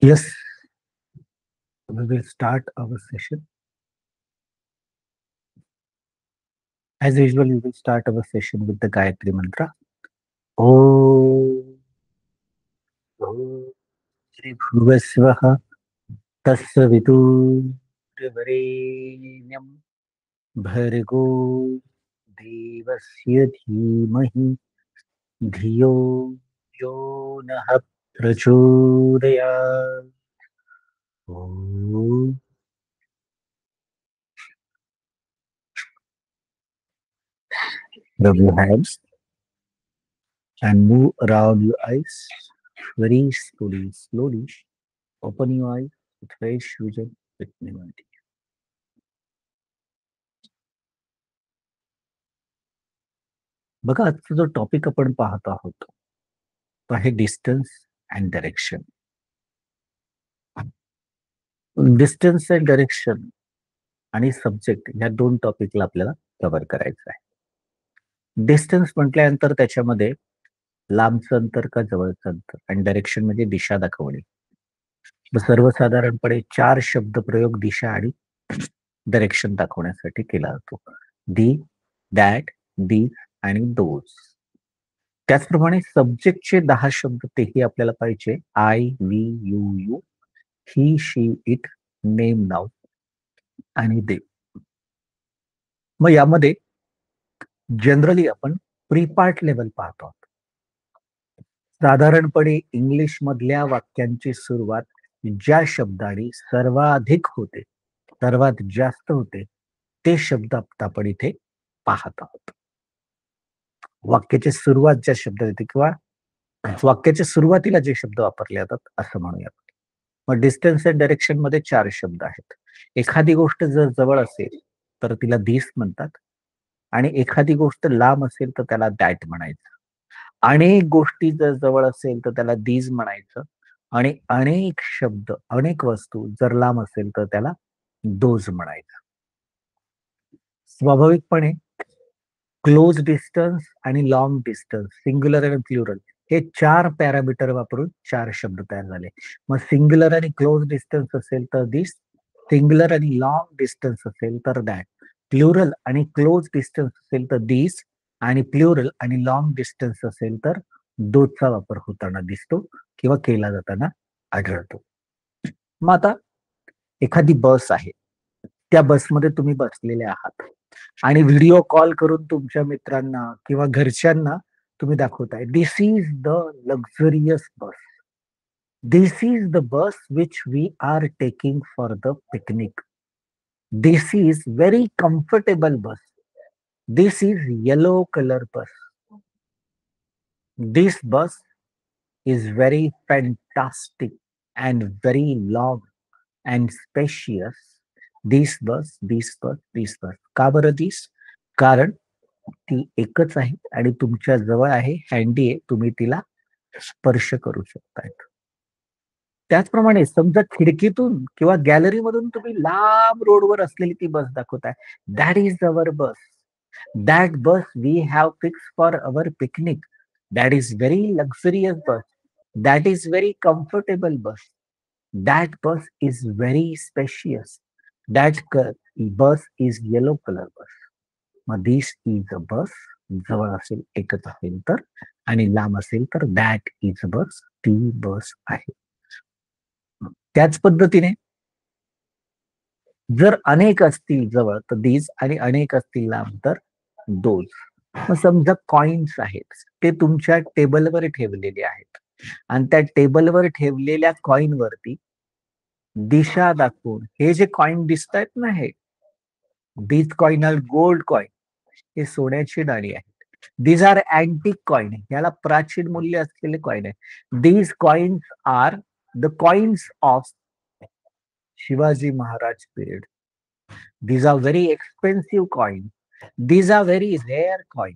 Yes, we will start our session. As usual, we will start our session with the Gayatri Mantra. Om Shri Bhuvasvaha Tasya Viturvarenyam Bhargo Devasya Dhimahi Dhiyo Yo Nah Prachodayat. Om. Rub your hands and move around your eyes very slowly, slowly. Open your eyes with fresh vision with clarity. बघा आजचा जो topic आपण पाहत आहोत तो आहे distance and direction. Distance and direction आणि subject या दोन टॉपिकला आपल्याला कव्हर करायचं आहे. डिस्टन्स म्हटल्यानंतर त्याच्यामध्ये लांबचं अंतर का जवळचं अंतर आणि डायरेक्शन म्हणजे दिशा दाखवणे. सर्वसाधारणपणे 4 शब्द प्रयोग दिशा आणि डायरेक्शन दाखवण्यासाठी केला जातो. दी, दॅट, दीज आणि दोज. त्याचप्रमाणे सब्जेक्टचे 10 शब्द तेही आपल्याला पाहिजे. I, we, you, he, she, it, name, नाव आणि दे. मग यामध्ये जनरली आपण प्रीपार्ट लेवल पाहतो. साधारणपणे इंग्लिश मधल्या वाक्यांची सुरुवात ज्या शब्दाने सर्वाधिक होते, सर्वात जास्त होते, ते शब्द आपण इथे पाहत आहोत. वाक्याची सुरुवात ज्या शब्द येते किंवा वाक्याच्या सुरुवातीला जे शब्द वापरले जातात असं म्हणूयात. मग डिस्टन्स अँड डायरेक्शन मध्ये 4 शब्द आहेत. एखादी गोष्ट जर जवळ असेल तर तिला दिस म्हणतात आणि एखादी गोष्ट लांब असेल तर त्याला दॅट म्हणायचं. अनेक गोष्टी जर जवळ असेल तर त्याला दीज म्हणायचं आणि अनेक शब्द, अनेक वस्तू जर लांब असेल तर त्याला दोज म्हणायचं. स्वाभाविकपणे क्लोज डिस्टन्स आणि लॉंग डिस्टन्स, सिंग्युलर आणि प्लुरल हे 4 पॅरामीटर वापरून 4 शब्द तयार झाले. मग सिंग्युलर आणि क्लोज डिस्टन्स असेल तर दिस, सिंग्युलर आणि लॉंग डिस्टन्स असेल तर दॅट, प्लुरल आणि क्लोज डिस्टन्स असेल तर दिस आणि प्लुरल आणि लॉंग डिस्टन्स असेल तर दोजचा वापर होताना दिसतो किंवा केला जाताना आढळतो. मग आता एखादी बस आहे, त्या बसमध्ये तुम्ही बसलेले आहात आणि व्हिडिओ कॉल करून तुमच्या मित्रांना किंवा घरच्यांना तुम्ही दाखवताय, this is the luxurious bus, this is the bus which we are taking for the picnic, this is very comfortable bus, this is yellow colour bus, this bus is very fantastic and very long and spacious. This bus, this bus, this bus. का बरं दिस? कारण ती एकच आहे आणि तुमच्या जवळ आहे, हँडी आहे, तुम्ही तिला स्पर्श करू शकताय. त्याचप्रमाणे समजा खिडकीतून किंवा गॅलरीमधून तुम्ही लांब रोडवर असलेली ती बस दाखवताय, that is our bus, that bus we have fix for our picnic, that is very luxurious bus, that is very comfortable bus, that bus is very spacious, bus is yellow color bus. मग this is a bus, जवळ असेल एकच असेल तर आणि लांब असेल तर that is a bus, ती बस आहे. त्याच पद्धतीने जर अनेक असतील जवळ तर these आणि अनेक असतील लांब तर those. मग समजा कॉइन्स आहेत, ते तुमच्या टेबलवर ठेवलेले आहेत आणि त्या टेबलवर ठेवलेल्या कॉइन वरती दिशा दाखवून हे जे कॉइन दिसत आहेत ना, हे these coin are gold coin, हे सोन्याची नाणी आहे. दीज आर अँटिक कॉइन, याला प्राचीन मूल्य असलेले कॉइन आहे. These coins are the coins of Shivaji Maharaj period, these are very expensive coin, these are very rare coin.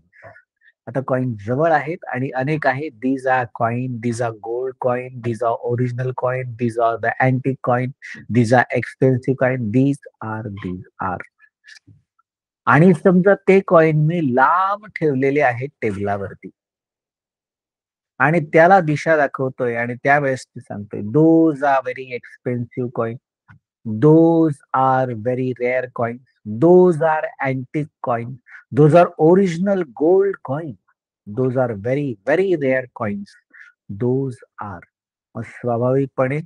आता कॉइन जवळ आहेत आणि अनेक आहेत. These are coin, these are gold coin, these are original coin, these are the antique coin, these are expensive coin, these are. आणि समजा ते coin मी लांब ठेवलेले आहेत टेबलावरती, आणि त्याला दिशा दाखवतोय आणि त्यावेळेस ती सांगतोय those are very expensive coin, those are very rare coin, those are antique coin, those are original gold coin, those are very very rare coins, those are. स्वाभाविकपणे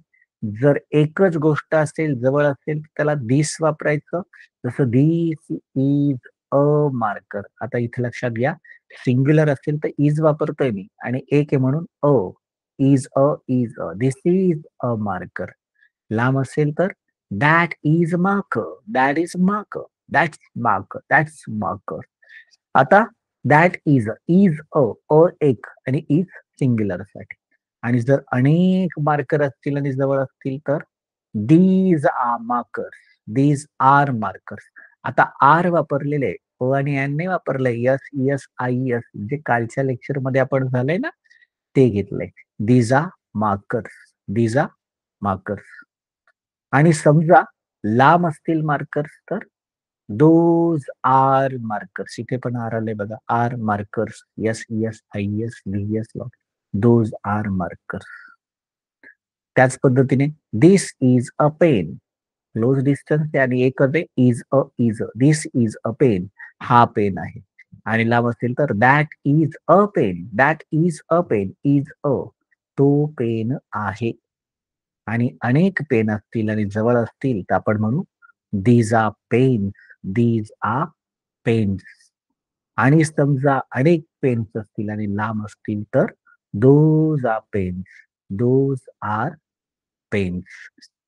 जर एकच गोष्ट असेल, जवळ असेल, त्याला दिस वापरायचं. जसं दिस इज अ मार्कर. आता इथे लक्षात घ्या, सिंग्युलर असेल तर इज वापरतोय मी आणि एक आहे म्हणून is a this is a marker. लांब असेल तर that is marker, that is marker, that's marker, that's marker. आता दॅट इज अ एक आणि इज सिंग्युलर साठी. आणि जर अनेक मार्कर असतील आणि जवळ असतील तर these are markers, these are markers. आता आर वापरलेले ओ आणि एन ने वापरलंय, यस यस आय यस जे कालच्या लेक्चर मध्ये आपण झालंय ना ते घेतलंय. These are markers, these are markers. आणि समजा लांब असतील मार्कर्स तर दोज आर मार्कर्स. इथे पण आर आले बघा, are markers, yes yes I yes V S, those are markers. त्याच पद्धतीने this is a pen, close distance आणि एक is this is a pen, हा पेन आहे. आणि लांब असेल तर that is a pen, that is a pen, is a, तो पेन आहे. आणि अनेक पेन असतील आणि जवळ असतील तर आपण म्हणू these are pens, these are pens. आणि समजा अनेक पेन्स असतील आणि लांब असतील तर those are pens, those are pens,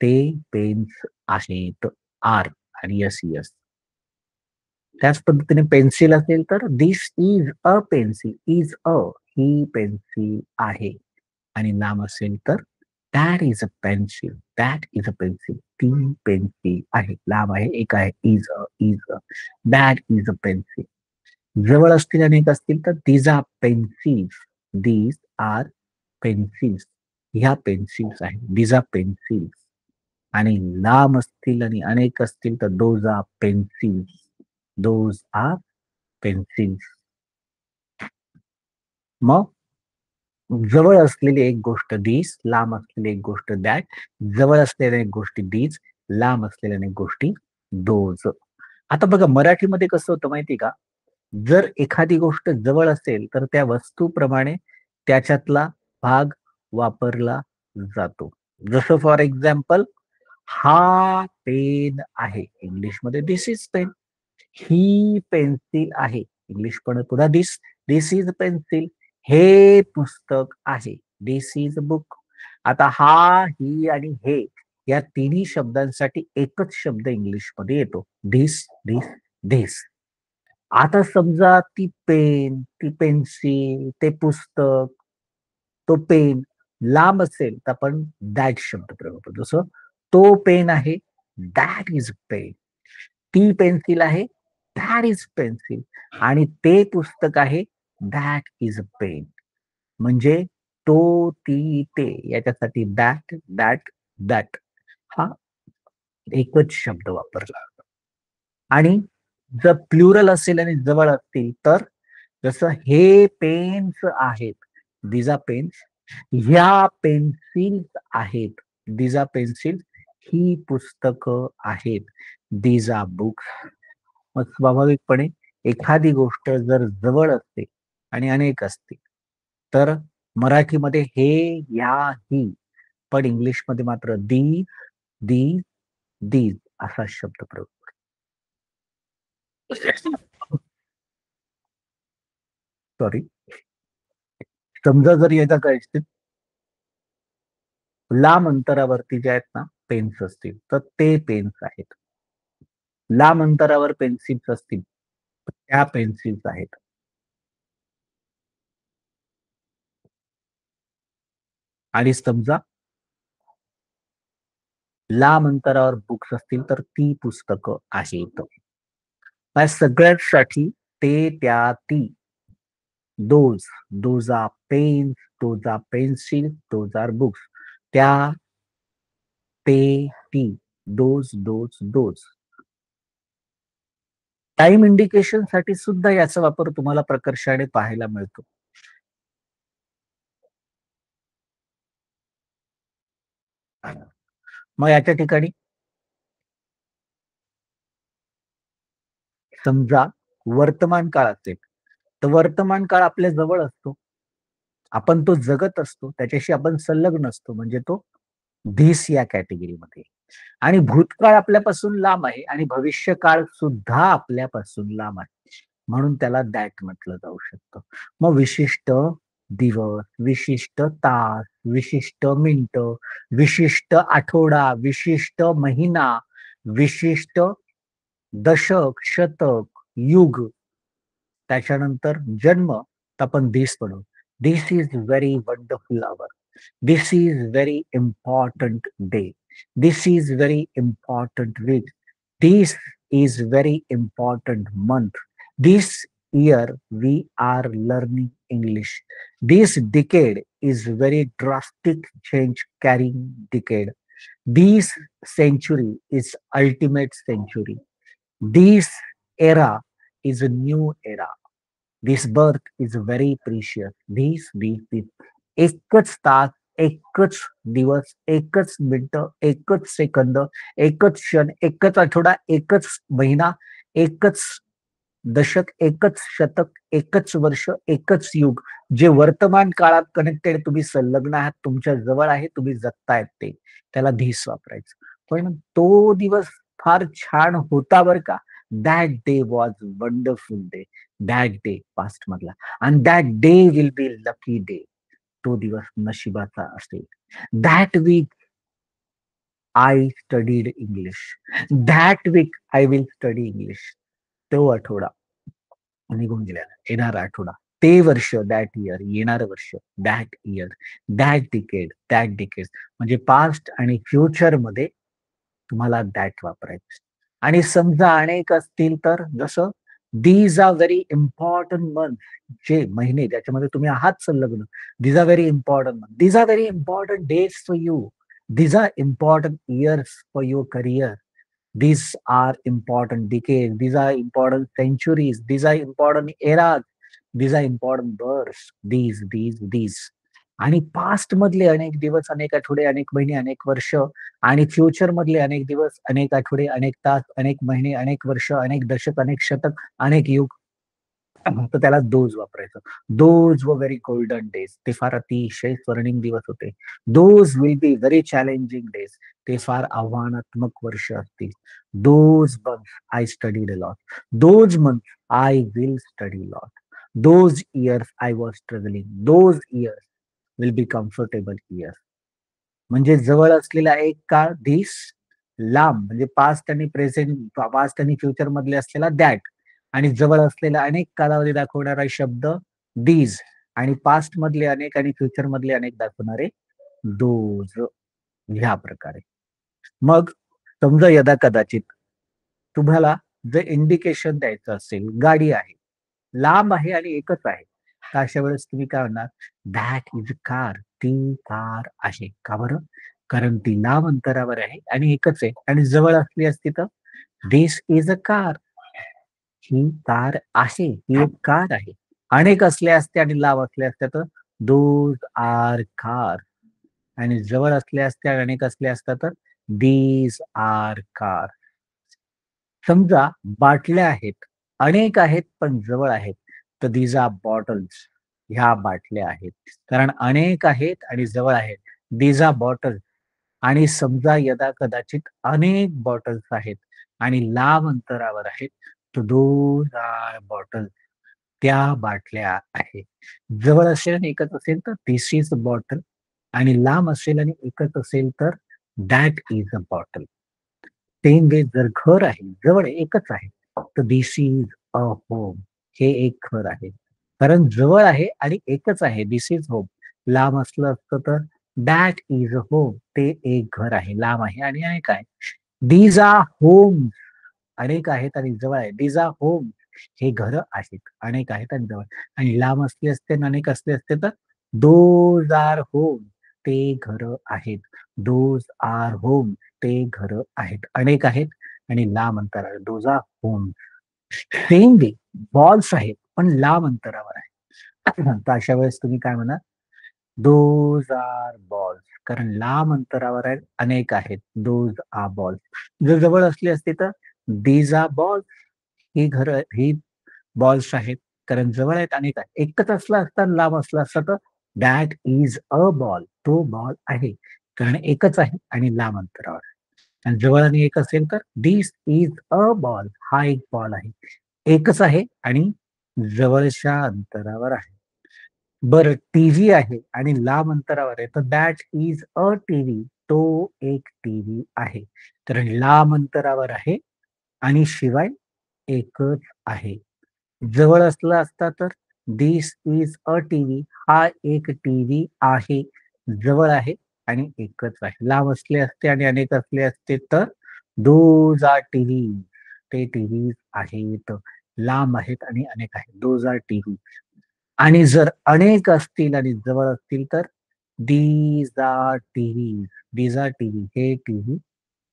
ते पेन्स आहेत. आर आणि यस यस. त्याच पद्धतीने पेन्सिल असेल तर this is a pencil, is a, ही पेन्सिल आहे. आणि नाम असेल तर that is a pencil, that is a pencil, ती पेन्सिल आहे. लांब आहे, एक आहे, is a that is a pencil. जवळ असतील अनेक असतील तर these are pencils, these are pencils, ह्या पेन्सिल्स आहेत, दीज आर पेन्सिल्स. आणि लांब असतील आणि अनेक असतील तर those are pencils, those are pencils. मग जवळ असलेली एक गोष्ट दिस, लांब असलेली एक गोष्ट दॅट, जवळ असलेल्या एक गोष्टी दीज, लांब असलेल्या एक गोष्टी दोज. आता बघा मराठीमध्ये कसं होतं माहिती का, जर एखादी गोष्ट जवळ असेल तर त्या वस्तूप्रमाणे त्याच्यातला भाग वापरला जातो. जसं फॉर एक्झाम्पल हा पेन आहे, इंग्लिशमध्ये दिस इज पेन. ही पेन्सिल आहे, इंग्लिश पण पुन्हा दिस, दिस इज पेन्सिल. हे पुस्तक आहे, दिस इज बुक. आता हा, ही आणि हे या तिन्ही शब्दांसाठी एकच शब्द इंग्लिशमध्ये येतो, धिस, धिस, धिस. आता समजा ती पेन, ती पेन्सिल, ते पुस्तक, तो पेन लांब असेल तर आपण दॅट शब्द प्रयोग करतो. जसं तो पेन आहे, दॅट इज पेन. ती पेन्सिल आहे, दॅट इज पेन्सिल. आणि ते पुस्तक आहे, दॅट इज पेन. म्हणजे तो, ती, ते याच्यासाठी दॅट, दॅट, दॅट हा एकच शब्द वापरला. आणि जर प्लुरल असेल आणि जवळ असतील तर जसं हे पेन्स आहेत, दिजा पेन्स, ह्या पेन्सिल्स आहेत, दिजा पेन्सिल, ही पुस्तकं आहेत, दिजा बुक्स. मग स्वाभाविकपणे एखादी गोष्ट जर जवळ असते आणि अनेक असते तर मराठीमध्ये हे, ह्या, ही, पण इंग्लिशमध्ये मात्र दी, दी, दीज असा शब्द प्रयोग. सॉरी. समजा जर याचा काय लांब अंतरावरती जे आहेत ना पेन्स असतील तर ते पेन्स आहेत. लांब अंतरावर पेन्सिल्स असतील तर त्या पेन्सिल्स आहेत. आणि समजा लांब अंतरावर बुक्स असतील तर ती पुस्तकं आहेत. या सगळ्यासाठी ते, त्या, ती, those are pens, those are pencil, those are books. त्या, ते, ती, दोज. टाइम इंडिकेशन साठी सुद्धा याचा वापर तुम्हाला प्रकर्षाने पाहायला मिळतो. मग याच्या ठिकाणी समजा वर्तमान काळ असेल, तर वर्तमान काळ आपल्या जवळ असतो. आपण तो जगत असतो, त्याच्याशी आपण संलग्न असतो, म्हणजे तो धिस या कॅटेगरीमध्ये. आणि भूतकाळ आपल्यापासून लांब आहे आणि भविष्यकाळ सुद्धा आपल्यापासून लांब आहे. म्हणून त्याला दॅट म्हटलं जाऊ शकतं. मग विशिष्ट दिवस, विशिष्ट तास, विशिष्ट मिनिटं, विशिष्ट आठवडा, विशिष्ट महिना, विशिष्ट दशक, शतक, युग, त्याच्यानंतर जन्म, तर आपण धिस म्हणू. This is very wonderful our. This is very important day. This is very important week. This is very important month. This year we are learning English. This decade is very drastic change carrying decade. This century is ultimate century. This era is a new era. This birth is very precious. This. एकच तास, एकच दिवस, एकच मिनिटं, एकच second, एकच क्षण, एकच आठवडा, एकच महिना, एकच दशक, एकच शतक, एकच वर्ष, एकच युग, जे वर्तमान काळात कनेक्टेड तुम्ही संलग्न आहात, तुमच्या जवळ आहे, तुम्ही जगतायत ते. त्याला धीस वापरायचं. पण तो दिवस फार छान होता बरं का. That day was wonderful day. That day past मधला. And that day will be lucky day. तो दिवस नशिबाचा असेल. That week I studied English. That week I will study English. तो आठवडा निघून गेलेला, येणारा आठवडा, ते वर्ष, दॅट इयर, येणारं वर्ष, that year, that decade, that decade, म्हणजे पास्ट आणि फ्युचर मध्ये तुम्हाला दॅट वापरायचं. आणि समजा अनेक असतील तर जसं these are very important month, जे महिने ज्याच्यामध्ये तुम्ही आहात संलग्न, these are very important month, these are very important days for you, these are important years for your career. These are important decades. These are important centuries. These are important eras. These are important births. These. आणि past मधले अनेक दिवस, अनेक आठवडे, अनेक महिने, अनेक वर्ष, आणि फ्युचर मधले अनेक दिवस, अनेक आठवडे, अनेक तास, अनेक महिने, अनेक वर्ष, अनेक दशक, अनेक शतक, अनेक युग, तर त्याला दोज वापरायचं. दोज व व्हेरी गोल्डन डेज. ते फार अतिशय स्वर्णिम दिवस होते. Those will be very challenging days. ते फार आव्हानात्मक वर्ष असतील. Those month I studied a lot. Those month I will study lot. Those years I was struggling. Those years will be comfortable years. म्हणजे जवळ असलेला एक काळ धिस, लांब म्हणजे पास्ट आणि प्रेझेंट, पास्ट आणि फ्युचर मधले असलेला दॅट, आणि जवळ असलेला अनेक कालावधी दाखवणारा शब्द दीज, आणि पास्ट मधले अनेक आणि फ्युचर मधले अनेक दाखवणारे दोज. ह्या प्रकारे. मग समजा यदा कदाचित तुम्हाला जर इंडिकेशन द्यायचं असेल, गाडी आहे, लांब आहे आणि एकच आहे, तर अशा वेळेस तुम्ही काय म्हणणार? That is a car. ती कार आहे. का बरं? कारण ती लांब अंतरावर आहे आणि एकच आहे. आणि जवळ असली असती तर दिस इज अ कार. ही कार आहे. ही एक कार आहे. अनेक असल्या असत्या आणि लांब असल्या असत्या तर दोज आर कार. आणि जवळ असल्या असत्या, अनेक असल्या असत्या तर दीज आर कार. समजा बाटल्या आहेत, अनेक आहेत पण जवळ आहेत, तर दीज आर बॉटल्स. ह्या बाटल्या आहेत. कारण अनेक आहेत आणि जवळ आहेत, दीज आर बॉटल्स. आणि समजा यदा कदाचित अनेक बॉटल्स आहेत आणि लांब अंतरावर आहेत, तर दोज आर बॉटल्स. त्या बाटल्या आहेत. जवळ असेल आणि एकच असेल तर दिस इज अ बॉटल, आणि लांब असेल आणि एकच असेल तर that is a bottle. Same way जर घर आहे, जवळ एकच आहे, तर दिस इज अ होम. हे एक घर आहे. कारण जवळ आहे आणि एकच आहे, दिस इज होम. लांब असलं असतं तर दॅट इज अ होम. ते एक घर आहे, लांब आहे आणि अनेक आहे. These are home. अनेक आहेत आणि जवळ आहे. These are home. हे घर आहेत, अनेक आहेत आणि जवळ. आणि लांब असले असते आणि अनेक असले असते तर दोज आर होम. ते घर आहेत. Those are home. ते घर आहेत. अनेक आहेत आणि लांब अंतरावर. Those are home. Same way balls आहेत पण लांब अंतरावर आहे. तर अशा वेळेस तुम्ही काय म्हणा? Those are balls. कारण लांब अंतरावर आहेत, अनेक आहेत. Those are balls. जर जवळ असली असती तर दीज आर बॉल्स. ही बॉल्स आहेत. कारण जवळ आहेत, अनेक आहेत. एकच असला असता, लांब असला असता तर दॅट इज अ बॉल. तो बॉल आहे. कारण एकच आहे आणि लांब अंतरावर आहे. आणि जवळ आणि एक असेल तर दिस इज अ बॉल. हा एक बॉल आहे. एकच आहे आणि जवळच्या अंतरावर आहे. बरं, टीव्ही आहे आणि लांब अंतरावर आहे, तर दॅट इज अ टीव्ही. तो एक टीव्ही आहे. कारण लांब अंतरावर आहे आणि शिवाय एकच आहे. जवळ असला असता तर दिस इज अ टीव्ही. हा एक टीव्ही आहे. जवळ आहे आणि एकच आहे. लांब असले असते आणि अनेक असले असते तर दोज आर टीव्ही. ते टीव्हीज आहेत. लांब आहेत आणि अनेक आहेत. Those are TV. आणि जर अनेक असतील आणि जवळ असतील तर these are TVs. These are TV. हे टीव्ही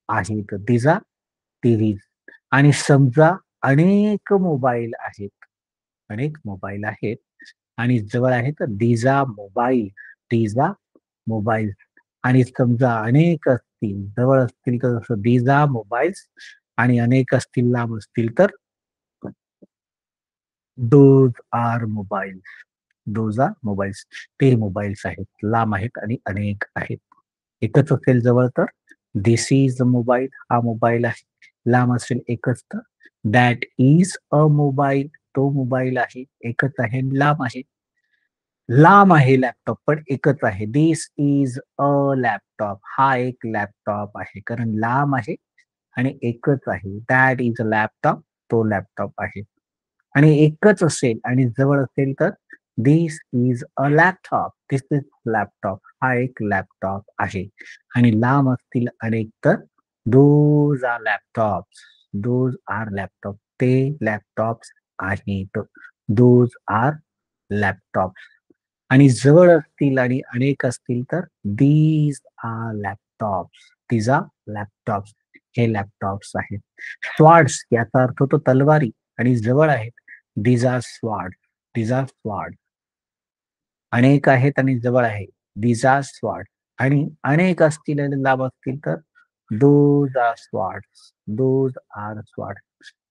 आहेत. These are TVs. आणि समजा अनेक मोबाईल आहेत. अनेक मोबाईल आहेत आणि जवळ आहे तर these are mobile. These are mobile. आणि समजा अनेक असतील, जवळ असतील तर जसं दीज आर मोबाईल्स आणि अनेक असतील, लांब असतील तर those are mobile. Those are mobiles. ते मोबाईल्स आहेत. लांब आहेत आणि अनेक आहेत. एकच असेल जवळ तर धिस इज अ मोबाईल. हा मोबाईल आहे. लांब असेल एकच तर दॅट इज अ मोबाईल. तो मोबाईल आहे. एकच आहे आणि लांब आहे. लांब आहे लॅपटॉप पण एकच आहे. This is a laptop. हा एक लॅपटॉप आहे. कारण लांब आहे आणि एकच आहे. That is a laptop. तो लॅपटॉप आहे. आणि एकच असेल आणि जवळ असेल तर this is a laptop. This is laptop. हा एक लॅपटॉप आहे. आणि लांब असतील अनेक तर those are laptops. Those are laptop. ते लॅपटॉप्स आहेत. Those are laptops. आणि जवळ असतील आणि अनेक असतील तर these are laptops. These are laptops. हे लॅपटॉप्स आहेत. स्वॉर्ड्स याचा अर्थ होतो तलवारी आणि जवळ आहेत. These are sword. These are sword. अनेक आहेत आणि जवळ आहे. These are sword. आणि अनेक असतील आणि लांब असतील तर those are swords. Those are sword.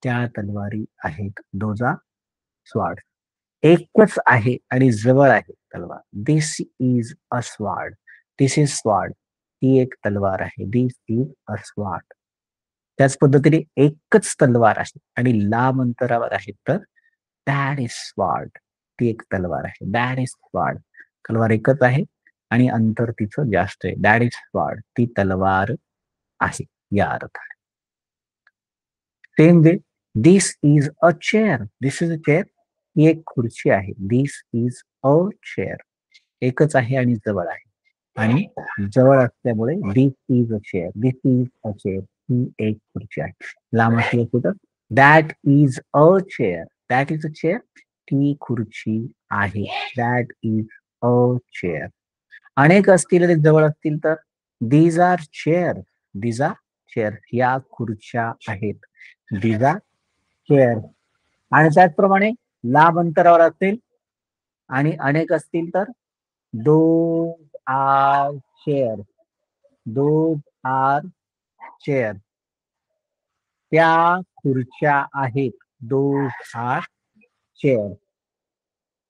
त्या तलवारी आहेत. Those are sword. एकच आहे आणि जवळ आहे तलवार. This is a sword. This is sword. ही एक तलवार आहे. This is a sword. त्याच पद्धतीने एकच तलवार आहे आणि लांब अंतरावर आहे तर दॅट इज स्वॉर्ड. ती एक तलवार आहे. That is sword. तलवार एकच आहे आणि अंतर तिचं जास्त आहे. That is sword. ती तलवार आहे या अर्थाने. Same way this is a chair. This is a chair. ही एक खुर्ची आहे. This is a chair. एकच आहे आणि जवळ आहे. आणि जवळ असल्यामुळे this is a chair. This is a chair. ही एक खुर्ची आहे. लांब असली असती तर that is a chair. That is a chair. ती खुर्ची आहे. That is a chair. अनेक असतील आणि जवळ असतील तर these are chair. These are chair. या खुर्च्या आहेत. These are chair. आणि त्याचप्रमाणे लांब अंतरावर असतील आणि अनेक असतील तर those are chair. Those are chair. त्या खुर्च्या आहेत. Those are chair.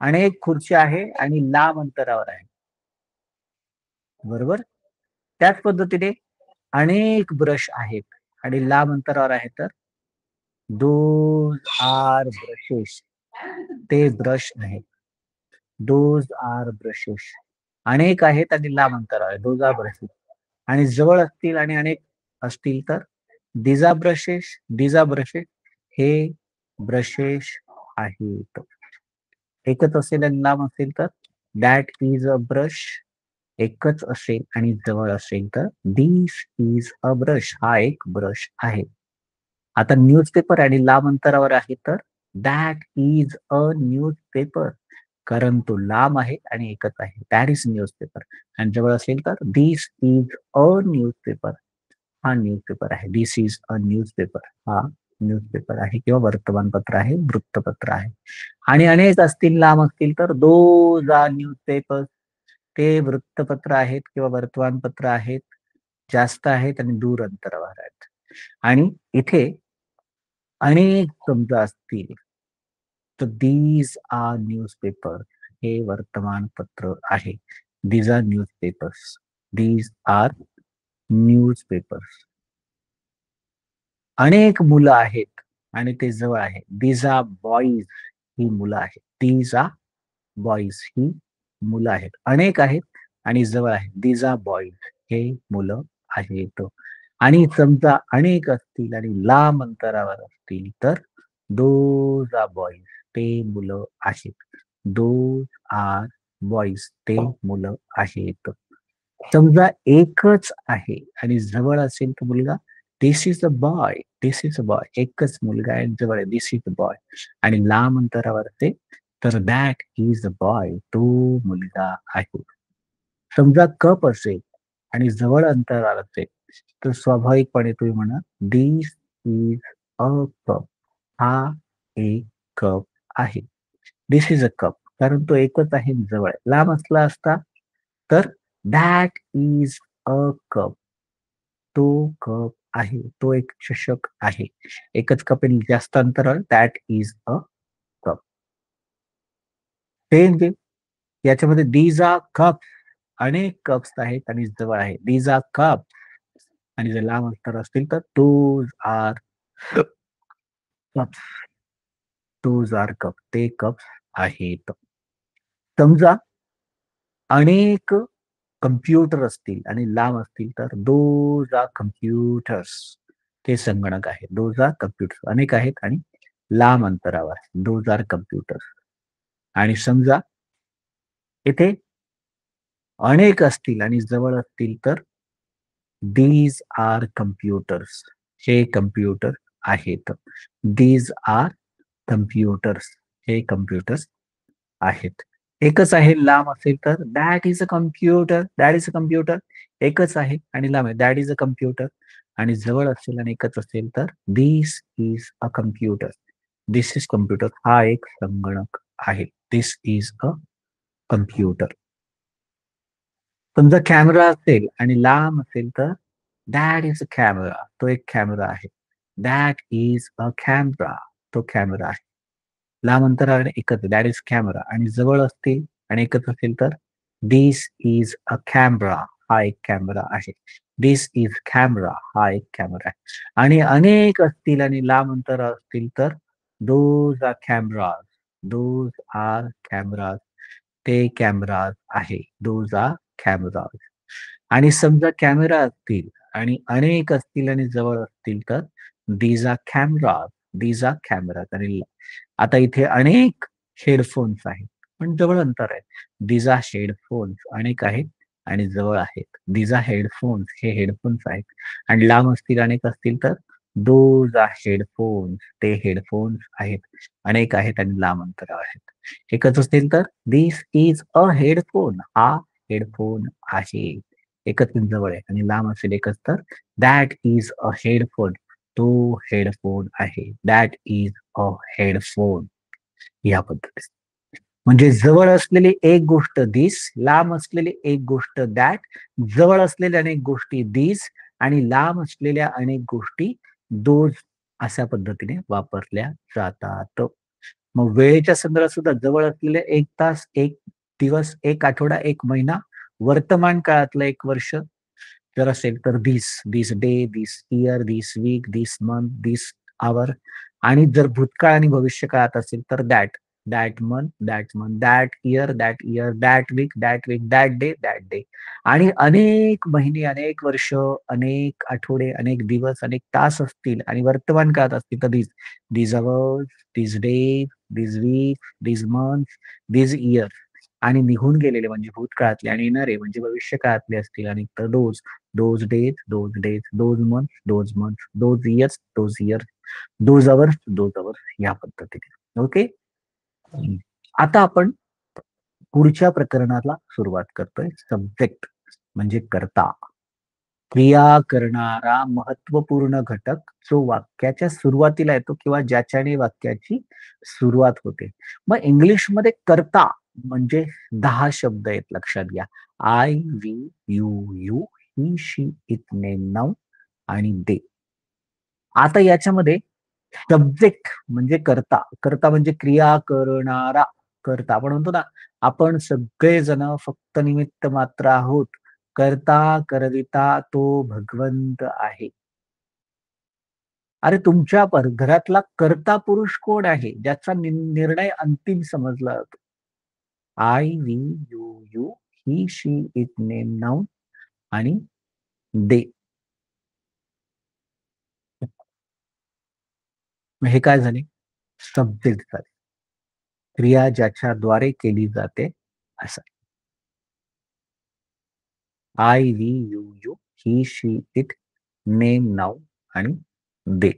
अनेक खुर्च्या आहे आणि लांब अंतरावर आहे. बरोबर. त्याच पद्धतीने अनेक ब्रश आहेत आणि लांब अंतरावर आहे तर दोज आर ब्रशेस. ते ब्रश आहेत. Those are brushes. अनेक आहेत आणि लांब अंतरावर आहे. Those are brushes. आणि जवळ असतील आणि अनेक असतील तर these are brushes. these are brushes. हे ब्रशेस आहेत. एकच असेल आणि लांब असेल तर दॅट इज अ ब्रश. एकच असेल आणि जवळ असेल तर दिस इज अ ब्रश. हा एक ब्रश आहे. आता न्यूजपेपर आणि लांब अंतरावर आहे तर दॅट इज अ न्यूजपेपर. कारण तो लांब आहे आणि एकच आहे. That is newspaper. आणि जवळ असेल तर दिस इज अ न्यूजपेपर. हा न्यूजपेपर आहे. This is a newspaper. हा न्यूजपेपर आहे किंवा वर्तमानपत्र आहे, वृत्तपत्र आहे. आणि अनेक असतील, लांब असतील तर दोज आर न्यूजपेपर्स. ते वृत्तपत्र आहेत किंवा वर्तमानपत्र आहेत, जास्त आहेत आणि दूर अंतरावर आहेत. आणि इथे अनेक समजा असतील, तर दीज आर न्यूजपेपर. हे वर्तमानपत्र आहे. These are newspapers. These are newspapers. अनेक मुलं आहेत आणि ते जवळ आहे. These are boys. ही मुलं आहेत. These are boys. ही मुलं आहेत. अनेक आहेत आणि जवळ आहेत. These are boys. हे मुलं आहेत. आणि समजा अनेक असतील आणि लांब अंतरावर असतील तर दोज आर बॉईज. ते मुलं आहेत. Those are boys. ते मुलं आहेत. समजा एकच आहे आणि जवळ असेल तर मुलगा, this is a boy. This is a boy. एकच मुलगा आहे जवळ आहे. This is a boy. आणि लांब अंतरावर असेल तर दॅट इज अ बॉय. तो मुलगा आहे. समजा कप असेल आणि जवळ अंतरावर असेल तर स्वाभाविकपणे तुम्ही म्हणा, दिस इज अ कप. हा एक कप आहे. This is a cup. कारण तो एकच आहे आणि जवळ आहे. लांब असला असता तर दॅट इज अ कप. तो कप आहे. तो एक चषक आहे. एकच कप आणि जास्त अंतरावर that is a cup. Same thing याच्यामध्ये दीज आर कप. अनेक कप्स आहेत आणि जवळ आहे. These are cup. आणि जर लांब अंतर असतील तर those are cups. Those are cup. ते कप्स आहेत. समजा अनेक कम्प्युटर असतील आणि लांब असतील तर दोज आर कम्प्युटर्स. ते संगणक आहेत. Those are computers. अनेक आहेत आणि लांब अंतरावर. Those are computers. आणि समजा इथे अनेक असतील आणि जवळ असतील तर दीज आर कम्प्युटर्स. हे कम्प्युटर आहेत. These are computers. हे कम्प्युटर्स आहेत. एकच आहे लांब असेल तर that is a computer. That is a computer. एकच आहे आणि लांब आहे. That is a computer. आणि जवळ असेल आणि एकच असेल तर this is a computer. This is computer. हा एक संगणक आहे. This is a computer. समजा कॅमेरा असेल आणि लांब असेल तर दॅट इज अ कॅमेरा. तो एक कॅमेरा आहे. That is a camera. तो कॅमेरा आहे. लांब अंतराने एकच दॅट इज कॅमेरा. आणि जवळ असतील आणि एकच असेल तर दिस इज अ कॅमेरा. हा एक कॅमेरा आहे. This is camera. हा एक कॅमेरा आहे. आणि अनेक असतील आणि लांब अंतर असतील तर those are cameras. Those are cameras. ते कॅमेराज आहे. Those are cameras. आणि समजा कॅमेरा असतील आणि अनेक असतील आणि जवळ असतील तर these are cameras. These are cameras. आणि आता इथे अनेक हेडफोन्स आहेत, पण जवळ अंतर आहे. These are headphones. अनेक आहेत आणि जवळ आहेत. These are headphones. हे हेडफोन्स आहेत. आणि लांब असतील, अनेक असतील तर दोज आर हेडफोन्स. ते हेडफोन्स आहेत. अनेक आहेत आणि लांब अंतरावर आहेत. एकच असतील तर दिस इज अ हेडफोन. हा हेडफोन आहे. एकच जवळ आहे आणि लांब असेल एकच तर दॅट इज अ हेडफोन. तो हेडफोन आहे. That is a headphone. या पद्धतीने म्हणजे जवळ असलेली एक गोष्ट दिस, लांब असलेली एक गोष्ट दॅट, जवळ असलेल्या अनेक गोष्टी दिस आणि लांब असलेल्या अनेक गोष्टी दोज अशा पद्धतीने वापरल्या जातात. मग वेळेच्या संदर्भात सुद्धा जवळ असलेले 1 तास, 1 दिवस, 1 आठवडा, 1 महिना, वर्तमान काळातलं 1 वर्ष जर असेल तर this, this day, this year, this week, this month, this hour. आणि जर भूतकाळ आणि भविष्य काळात असेल तर that, that month, that month, that year, that week, that day, that day. आणि अनेक महिने, अनेक वर्ष, अनेक आठवडे, अनेक दिवस, अनेक तास असतील आणि वर्तमान काळात असतील तर this, this hours, this day, this week, this month, this year. आणि निघून गेलेले म्हणजे भूतकाळातले आणि येणारे म्हणजे भविष्य काळातले असतील आणि तर those, those days, those month, those years, those hours या पद्धतीने. ओके. आता आपण पुढच्या प्रकरणाला सुरुवात करतोय. सब्जेक्ट म्हणजे कर्ता. क्रिया करणारा महत्वपूर्ण घटक जो वाक्याच्या सुरुवातीला येतो किंवा ज्याच्याने वाक्याची सुरुवात होते. मग इंग्लिशमध्ये कर्ता म्हणजे 10 शब्द आहेत लक्षात घ्या. I, we, you, you, he, she, it, name, noun आणि दे. आता याच्यामध्ये सब्जेक्ट म्हणजे कर्ता. कर्ता म्हणजे क्रिया करणारा कर्ता. आपण म्हणतो ना, आपण सगळेजण फक्त निमित्त मात्र आहोत. कर्ता करविता तो भगवंत आहे. अरे तुमच्या घरातला कर्ता पुरुष कोण आहे? ज्याचा निर्णय अंतिम समजला जातो. I, we, you, you, he, she, it, name, noun आणि दे. मग हे काय झाले? सब्जेक्ट झाले. क्रिया ज्याच्याद्वारे केली जाते असं. I, we, you, you, he, she, it, name, noun आणि दे.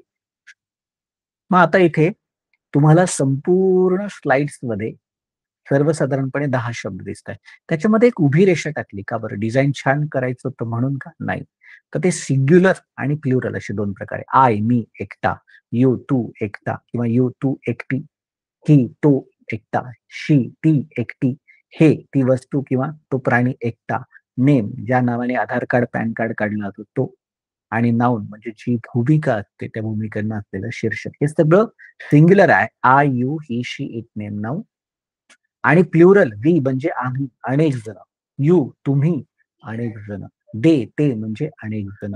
मग आता इथे तुम्हाला संपूर्ण स्लाइड्स मध्ये सर्वसाधारणपणे 10 शब्द दिसत आहेत. त्याच्यामध्ये एक उभी रेषा टाकली का बरं? डिझाईन छान करायचं होतं म्हणून का? नाही. तर ते सिंग्युलर आणि प्लुरल असे 2 प्रकार आहे. आय, मी एकटा, यू, तू एकटा किंवा यू, तू एकटी, ही, तो एकटा, शी, ती एकटी, हे, ती वस्तू किंवा तो प्राणी एकटा, नेम, ज्या नावाने आधार कार्ड, पॅन कार्ड काढला जातो तो, आणि नाउन म्हणजे जी भूमिका असते त्या भूमिकांना असलेलं शीर्षक. हे सगळं सिंग्युलर आहे. I, you, he, she, it, name, noun आणि प्लुरल वी म्हणजे आम्ही, अनेक जण, यू तुम्ही, अनेक जण, दे ते म्हणजे अनेक जण,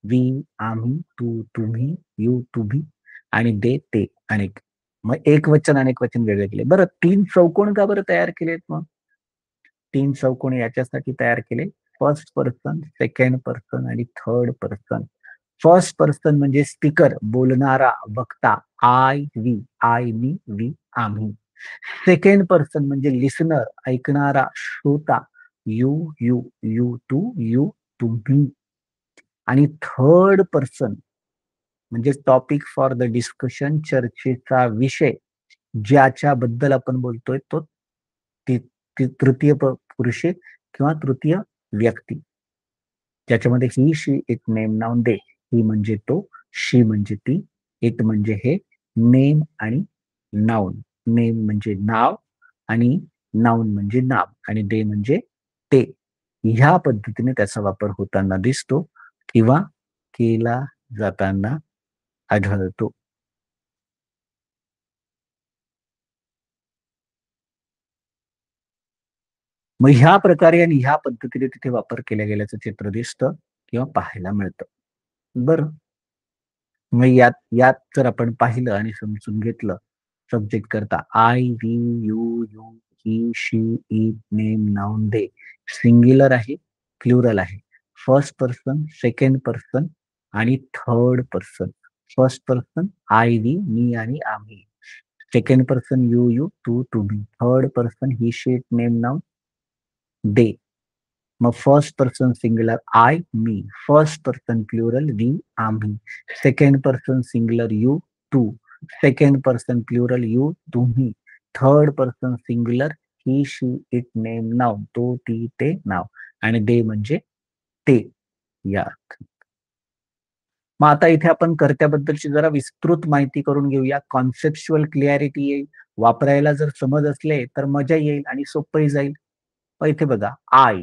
वी आम्ही, तू तुम्ही, यू तुम्ही आणि दे ते अनेक. मग एक वचन अनेक वचन वेगळे केले. बरं 3 चौकोन का बरं तयार केलेत मग? 3 चौकोन याच्यासाठी तयार केले. फर्स्ट पर्सन, सेकंड पर्सन आणि थर्ड पर्सन. फर्स्ट पर्सन म्हणजे स्पीकर, बोलणारा, वक्ता, आय, वी, आय, मी, वी, आम्ही. सेकंड पर्सन म्हणजे लिसनर, ऐकणारा, श्रोता, you, you, you, two, you, तुम्ही. आणि थर्ड पर्सन म्हणजे टॉपिक फॉर द डिस्कशन, चर्चेचा विषय, ज्याच्याबद्दल आपण बोलतोय तो तृतीय पुरुषे किंवा तृतीय व्यक्ती. ज्याच्यामध्ये ही, शी, इट, नेम, नाउन, दे. ही म्हणजे तो, शी म्हणजे ती, इट म्हणजे हे, नेम आणि नाउन. नेम म्हणजे नाव आणि नाउन म्हणजे नाम आणि दे म्हणजे ते. ह्या पद्धतीने त्याचा वापर होताना दिसतो किंवा केला जाताना आढळतो. मग ह्या प्रकारे आणि ह्या पद्धतीने तिथे वापर केल्या गेल्याचं चित्र दिसतं किंवा पाहायला मिळतं. बरं. मग यात यात जर आपण पाहिलं आणि समजून घेतलं, सब्जेक्ट करता I, we, you, you, he, she, it, name, noun, they. Singular आहे, प्लुरल आहे. फर्स्ट पर्सन, सेकंड पर्सन आणि third person. First person I, we, मी आणि आम्ही. सेकंड पर्सन यू, यू, तू, तुम्ही. Third person he, she, it, name, noun, they. मग first person singular I, मी. फर्स्ट पर्सन प्लुरल वी, आम्ही. सेकंड पर्सन सिंग्युलर यू, तू. सेकंड पर्सन प्लुरल यू, तुम्ही. Third person singular he, she, it, name, नाव, तो, ती, ते, नाव आणि दे म्हणजे ते. या मग आता इथे आपण कर्त्याबद्दलची जरा विस्तृत माहिती करून घेऊया. कॉन्सेप्च्युअल क्लिअरिटी येईल. वापरायला जर समज असले तर मजा येईल आणि सोपंही जाईल. इथे बघा आय,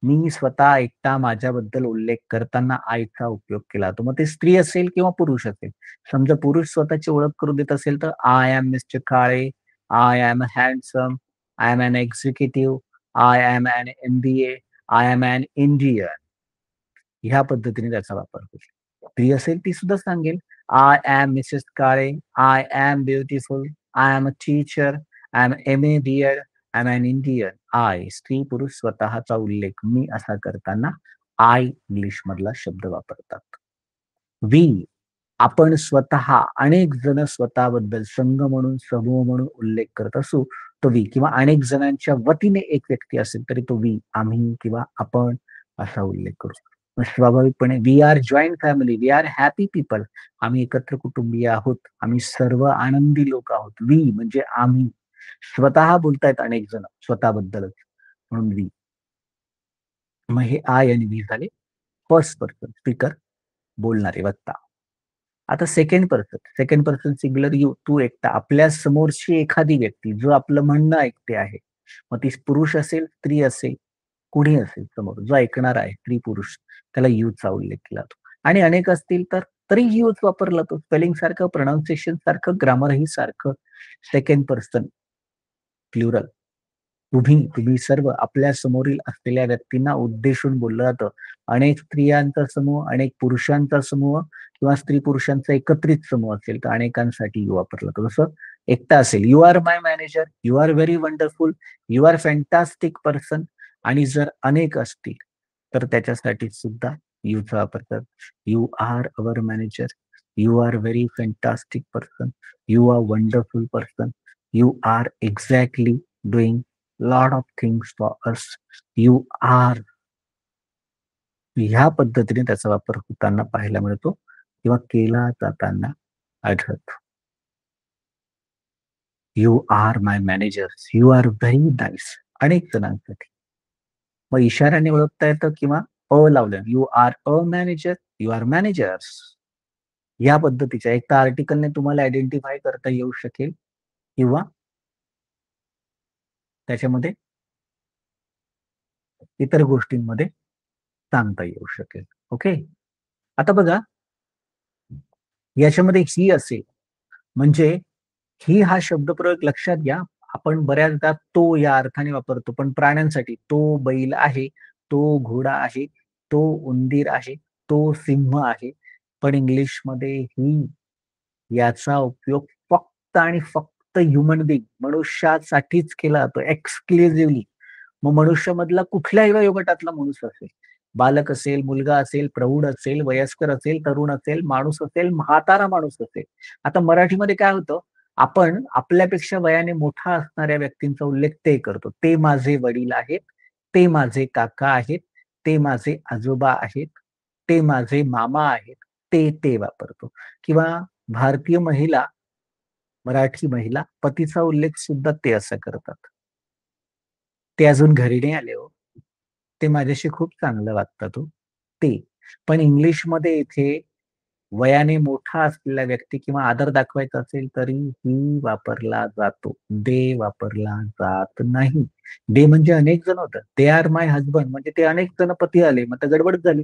मी स्वतः एकटा माझ्याबद्दल उल्लेख करताना आयचा उपयोग केला जातो. मग ते स्त्री असेल किंवा पुरुष असेल. समजा पुरुष स्वतःची ओळख करून देत असेल तर I am mister Kale, I am handsome, I am an executive, I am an MBA, I am an Indian. ह्या पद्धतीने त्याचा वापर होईल. स्त्री असेल ती सुद्धा सांगेल I am Mrs Kale, I am beautiful, I am a teacher, I am MA BEd, I am an Indian. I स्त्री पुरुष स्वतःचा उल्लेख मी असा करताना आय इंग्लिश मधला शब्द वापरतात. वी आपण स्वतः अनेक जण स्वतःबद्दल संघ म्हणून समूह म्हणून उल्लेख करत असू तो वी किंवा अनेक जणांच्या वतीने एक व्यक्ती असेल तरी तो वी आम्ही किंवा आपण असा उल्लेख करू. मग स्वाभाविकपणे we are joint family, we are happy people. आम्ही एकत्र कुटुंबीय आहोत, आम्ही सर्व आनंदी लोक आहोत. वी म्हणजे आम्ही. स्वतः बोलतायत अनेक जण स्वतःबद्दलच म्हणून वी. मग हे आय आणि वी झाले फर्स्ट पर्सन स्पीकर, बोलणारे वक्ता. आता सेकंड पर्सन सिंग्युलर यू, तू एकटा. आपल्या समोरची एखादी व्यक्ती जो आपलं म्हणणं ऐकते आहे. मग ती पुरुष असेल, स्त्री असेल, कुणी असेल समोर जो ऐकणार आहे, स्त्री पुरुष, त्याला यूचा उल्लेख केला जातो. आणि अनेक असतील तर तरी यूज वापरला जातो. स्पेलिंग सारखं, प्रोनाउन्सिएशन सारखं, ग्रामरही सारखं. Second person plural. तुम्ही सर्व आपल्या समोरील असलेल्या व्यक्तींना उद्देशून बोललं जातं. अनेक स्त्रियांचा समूह, अनेक पुरुषांचा समूह किंवा स्त्री-पुरुषांचा एकत्रित समूह असेल तर अनेकांसाठी यू वापरला जातो. जसं एकटा असेल, "you are my manager", "you are very wonderful", "you are fantastic person". आणि जर अनेक असतील तर त्याच्यासाठी सुद्धा यूचा वापर करतात. "You are our manager", "you are very fantastic person", "you are wonderful person", "you are exactly doing lot of things for us", "you are". ह्या पद्धतीने त्याचा वापर होताना पाहायला मिळतो किंवा केला जाताना आढळतो. "You are my managers", "you are very nice". अनेक जणांसाठी. मग इशाऱ्याने ओळखता येतं किंवा लावलं. "You are a manager", "you are managers". या पद्धतीच्या एक तर आर्टिकलने तुम्हाला आयडेंटिफाय करता येऊ शकेल किंवा त्याच्यामध्ये इतर गोष्टींमध्ये सांगता येऊ शकेल. ओके. आता बघा, याच्यामध्ये ही असेल म्हणजे ही हा शब्दप्रयोग लक्षात घ्या. आपण बऱ्याचदा तो या अर्थाने वापरतो, पण प्राण्यांसाठी तो बैल आहे, तो घोडा आहे, तो उंदीर आहे, तो सिंह आहे. पण इंग्लिशमध्ये ही याचा उपयोग फक्त आणि फक्त ह्युमन बीइंग मनुष्यासाठीच केला जातो एक्सक्लुझिव्हली. मग मनुष्यामधला कुठल्याही वयोगटातला माणूस असेल, बालक असेल, मुलगा असेल, प्रौढ असेल, वयस्कर असेल, तरुण असेल, माणूस असेल, म्हातारा माणूस असेल. आता मराठीमध्ये काय होतं, आपण आपल्यापेक्षा वयाने मोठा असणाऱ्या व्यक्तींचा उल्लेख ते करतो. ते माझे वडील आहेत, ते माझे काका आहेत, ते माझे आजोबा आहेत, ते माझे मामा आहेत. ते वापरतो किंवा भारतीय महिला, मराठी महिला पतीचा उल्लेख सुद्धा ते असं करतात. ते अजून घरी नाही आले हो. ते माझ्याशी खूप चांगलं वागतात हो. ते. पण इंग्लिशमध्ये इथे वयाने मोठा असलेला व्यक्ती किंवा आदर दाखवायचा असेल तरी ही वापरला जातो. दे वापरला जात नाही. दे म्हणजे अनेक जण होतात. दे आर माय हसबंड म्हणजे ते अनेक जण पती आले. मग तर गडबडच झाली.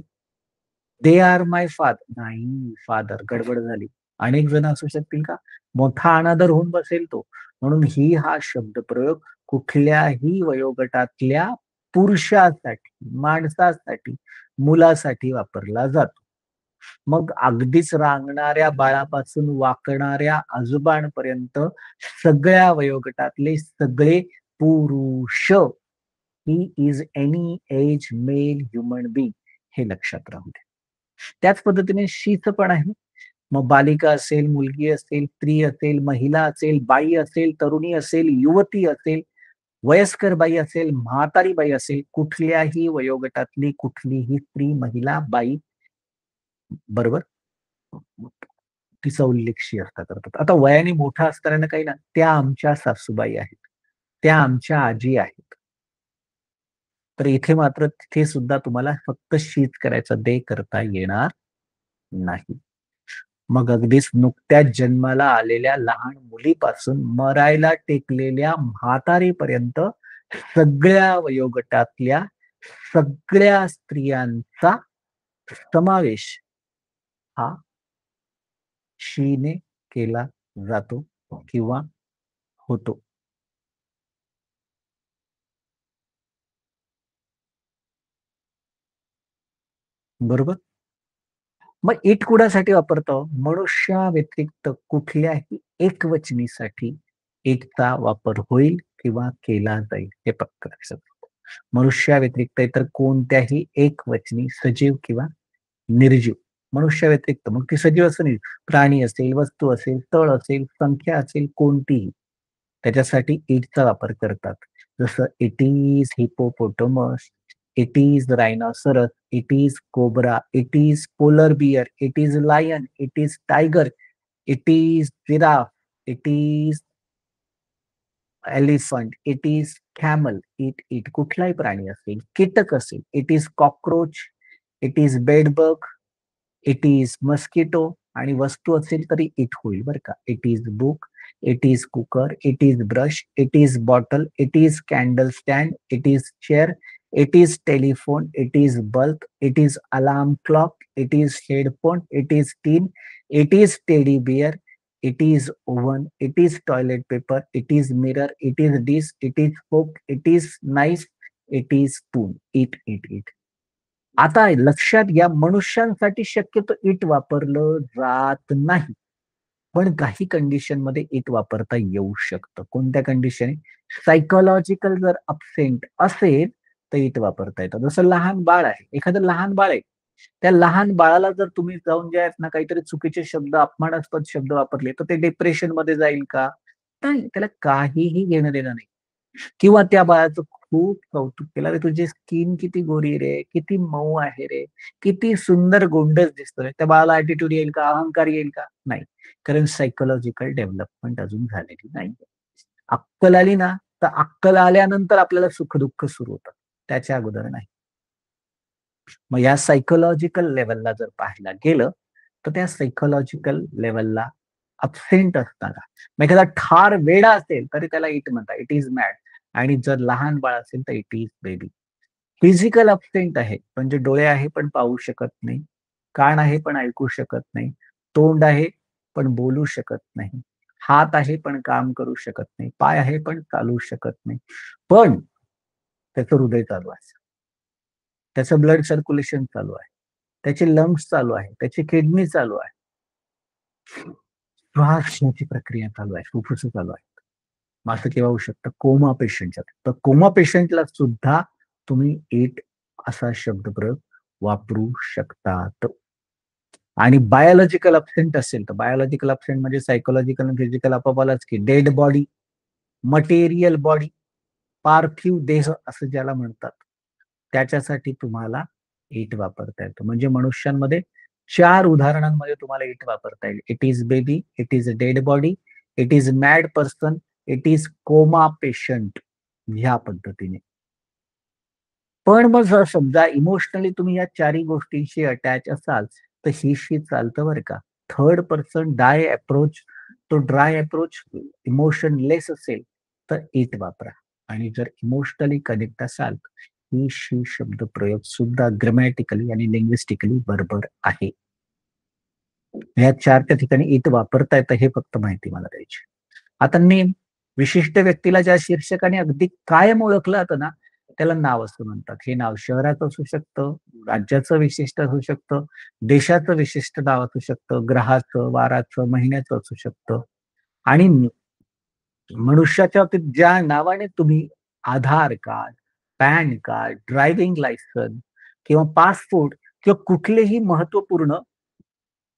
दे आर माय फादर नाही, फादर गडबड झाली. अनेक जण असू शकतील का? मोठा अनादर होऊन बसेल तो. म्हणून ही हा शब्दप्रयोग कुठल्याही वयोगटातल्या पुरुषासाठी, माणसासाठी, मुलासाठी वापरला जातो. मग अगदीच रांगणाऱ्या बाळापासून वाकणाऱ्या आजोबांपर्यंत सगळ्या वयोगटातले सगळे पुरुष. He is any age male human being हे लक्षात राहू द्या. त्याच पद्धतीने शीचं पण आहे. मग बालिका असेल, मुलगी असेल, स्त्री असेल, महिला असेल, बाई असेल, तरुणी असेल, युवती असेल, वयस्कर बाई असेल, म्हातारी बाई असेल, कुठल्याही वयोगटातली कुठलीही स्त्री, महिला, बाई बरोबर तिचा उल्लेख शी अर्थ करतात. आता वयाने मोठा असताना काही ना, त्या आमच्या सासूबाई आहेत. त्या आमच्या आजी आहेत. तर इथे मात्र तिथे सुद्धा तुम्हाला फक्त शीच करायचं, दे करता येणार नाही. मग अगदीच नुकत्याच जन्माला आलेल्या लहान मुलीपासून मरायला टेकलेल्या म्हातारीपर्यंत सगळ्या वयोगटातल्या सगळ्या स्त्रियांचा समावेश हा शीने केला जातो किंवा होतो. बरोबर? मग इट कुणासाठी वापरतो? मनुष्याव्यतिरिक्त कुठल्याही एकवचनीसाठी इटचा वापर होईल किंवा केला जाईल हे पक्क लक्षात ठेवा. मनुष्याव्यतिरिक्त इतर कोणत्याही एकवचनी सजीव किंवा निर्जीव मनुष्याव्यतिरिक्त मग ती सजीव असं नाही, प्राणी असेल, वस्तू असेल, स्थळ असेल, संख्या असेल कोणतीही त्याच्यासाठी इटचा वापर करतात. जसं it is hippopotamus, it is rhinoceros, it is cobra, it is polar bear, it is lion, it is tiger, it is giraffe, it is elephant, it is camel, it कुठलाही प्राणी असेल, कीटक असेल, it is cockroach, it is bedbug, it is mosquito आणि वस्तू असेल तरी it होईल बरं का. It is book, it is cooker, it is brush, it is bottle, it is candle stand, it is chair, it is telephone, it is bulb, it is alarm clock, it is headphone, it is tin, it is teddy bear, it is oven, it is toilet paper, it is mirror, it is dish, it is fork, it is knife, it is spoon. It. आता लक्षात घ्या, मनुष्यांसाठी शक्यतो it वापरलं जात नाही. पण काही condition मध्ये इट वापरता येऊ शकतं. कोणत्या कंडिशन? सायकोलॉजिकल जर अपसेंट असेल तर इट वापरता येतं. जसं लहान बाळ आहे, एखादं लहान बाळ आहे, त्या लहान बाळाला जर तुम्ही जाऊन जे आहेत ना काहीतरी चुकीचे शब्द, अपमानास्पद शब्द वापरले, तर ते डिप्रेशन मध्ये जाईल का? नाही, त्याला काहीही घेणं देणं नाही. किंवा त्या बाळाचं खूप कौतुक केलं, "अरे तुझी स्किन किती गोरी रे, किती मऊ आहे रे, किती सुंदर गोंडस दिसतोय." त्या बाळाला ॲटिट्यूड येईल का? अहंकार येईल का? नाही. कारण सायकॉलॉजिकल डेव्हलपमेंट अजून झालेली नाही. अक्कल आली ना, तर अक्कल आल्यानंतर आपल्याला सुख-दुःख सुरू होतं. त्याच्या अगोदर नाही. मग या सायकॉलॉजिकल लेव्हलला जर पाहायला गेलं, तर त्या सायकॉलॉजिकल लेव्हलला अब्सेंट असताना, मग एखादा ठार वेडा असेल तरी त्याला इट म्हणतात, इट इज मॅड. आणि जर लहान बाळ असेल तर it is baby. Physical absent आहे म्हणजे डोळे आहे पण पाहू शकत नाही, कान आहे पण ऐकू शकत नाही, तोंड आहे पण बोलू शकत नाही, हात आहे पण काम करू शकत नाही, पाय आहे पण चालू शकत नाही. पण त्याचं हृदय चालू आहे, त्याचं ब्लड सर्क्युलेशन चालू आहे, त्याचे लंग्स चालू आहे, त्याची किडनी चालू आहे, श्वास घ्यायची प्रक्रिया चालू आहे, फुफ्फुस चालू आहे. मग असं केव्हा होऊ शकतं? कोमा पेशंटच्या. तर कोमा पेशंटला सुद्धा तुम्ही इट असा शब्दप्रयोग वापरू शकतात. आणि बायोलॉजिकल अब्सेंट असेल तर बायोलॉजिकल अब्सेंट म्हणजे सायकोलॉजिकल आणि फिजिकल आपापलाच की डेड बॉडी, मटेरियल बॉडी, पार्थिव देह असं ज्याला म्हणतात. त्याच्यासाठी तुम्हाला इट वापरता येतो. म्हणजे मनुष्यांमध्ये 4 उदाहरणांमध्ये तुम्हाला इट वापरता येईल. It is baby, it is dead body, it is mad person, it is coma patient ह्या पद्धतीने. पण मग जर समजा इमोशनली तुम्ही या चारही गोष्टींशी अटॅच असाल, तर ही चालतं बरं का. Third person dry approach emotionless असेल, तर इट वापरा. आणि जर इमोशनली कनेक्ट असाल, ही शी शब्द प्रयोग सुद्धा ग्रामॅटिकली आणि लिंग्विस्टिकली बरोबर आहे. ह्या 4 त्या ठिकाणी इट वापरता येतं हे फक्त माहिती मला द्यायची. आता नेम, विशिष्ट व्यक्तीला ज्या शीर्षकाने अगदी कायम ओळखलं जातं ना, त्याला नाव असं म्हणतात. हे नाव शहराचं असू शकतं, राज्याचं विशिष्ट असू शकतं, देशाचं विशिष्ट नाव असू शकतं, ग्रहाचं, वाराचं, महिन्याचं असू शकतं. आणि मनुष्याच्या बाबतीत ज्या नावाने तुम्ही Aadhaar card, PAN card, driving licence किंवा पासपोर्ट किंवा कुठलेही महत्त्वपूर्ण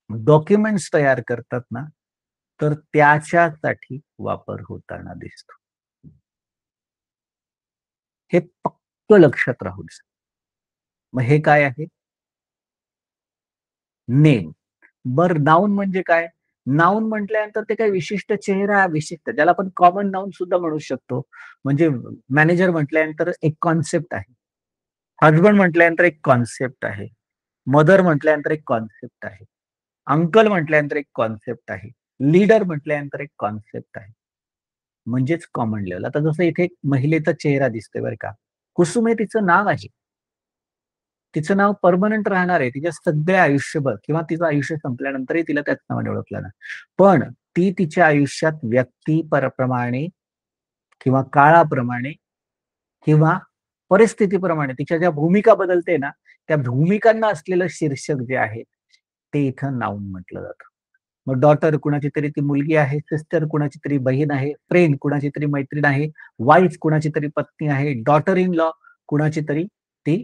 डॉक्युमेंट्स तयार करतात ना, तर त्याच्यासाठी वापर होताना दिसतो. हे पक्क लक्षात राहू द्या. मग हे काय आहे? नेम. बरं नाउन म्हणजे काय? नाउन म्हटल्यानंतर ते काही विशिष्ट चेहरा, विशिष्ट ज्याला आपण कॉमन नाउन सुद्धा म्हणू शकतो. म्हणजे मॅनेजर म्हटल्यानंतर एक कॉन्सेप्ट आहे. हसबंड म्हटल्यानंतर एक कॉन्सेप्ट आहे. मदर म्हटल्यानंतर एक कॉन्सेप्ट आहे. अंकल म्हटल्यानंतर एक कॉन्सेप्ट आहे. लीडर म्हटल्यानंतर एक कॉन्सेप्ट आहे. म्हणजेच कॉमन लेव्हल. आता जसं इथे एक महिलेचा चेहरा दिसतोय बरं का. कुसुम हे तिचं नाव आहे. तिचं नाव पर्मनंट राहणार आहे तिच्या सगळ्या आयुष्यभर किंवा तिचं आयुष्य संपल्यानंतरही तिला त्याच नावाने ओळखलं जाणार. पण ती तिच्या आयुष्यात प्रमाणे किंवा काळाप्रमाणे किंवा परिस्थितीप्रमाणे तिच्या ज्या भूमिका बदलते ना, त्या भूमिकांना असलेलं शीर्षक जे आहे, ते इथं नाउन म्हटलं जातं. मग डॉटर कुणाची तरी ती मुलगी आहे, सिस्टर कुणाची तरी बहीण आहे, फ्रेंड कुणाची तरी मैत्रीण आहे, वाईफ कुणाची तरी पत्नी आहे, डॉटर इन लॉ कुणाची तरी ती